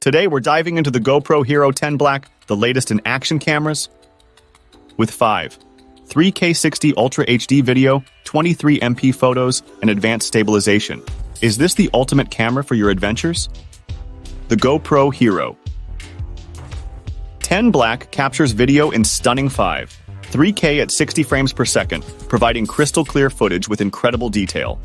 Today we're diving into the GoPro Hero 10 Black, the latest in action cameras. With 3K 60 Ultra HD video, 23 MP photos, and advanced stabilization. Is this the ultimate camera for your adventures? The GoPro Hero 10 Black captures video in stunning 3K at 60 frames per second, providing crystal clear footage with incredible detail.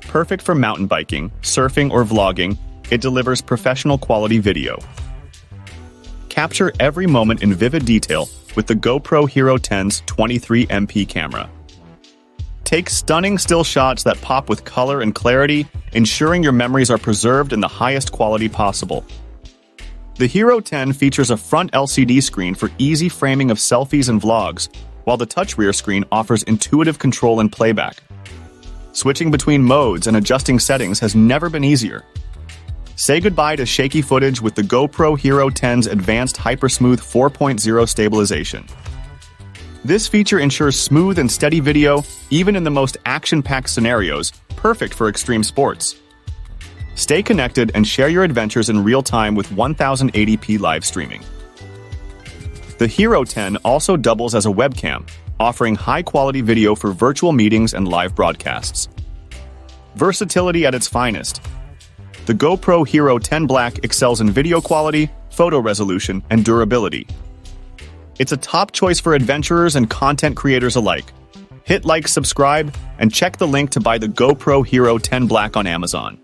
Perfect for mountain biking, surfing, or vlogging, it delivers professional quality video. Capture every moment in vivid detail with the GoPro Hero 10's 23 MP camera. Take stunning still shots that pop with color and clarity, ensuring your memories are preserved in the highest quality possible. The Hero 10 features a front LCD screen for easy framing of selfies and vlogs, while the touch rear screen offers intuitive control and playback. Switching between modes and adjusting settings has never been easier. Say goodbye to shaky footage with the GoPro Hero 10's advanced Hypersmooth 4.0 stabilization. This feature ensures smooth and steady video, even in the most action-packed scenarios, perfect for extreme sports. Stay connected and share your adventures in real time with 1080p live streaming. The Hero 10 also doubles as a webcam, offering high-quality video for virtual meetings and live broadcasts. Versatility at its finest. The GoPro Hero 10 Black excels in video quality, photo resolution, and durability. It's a top choice for adventurers and content creators alike. Hit like, subscribe, and check the link to buy the GoPro Hero 10 Black on Amazon.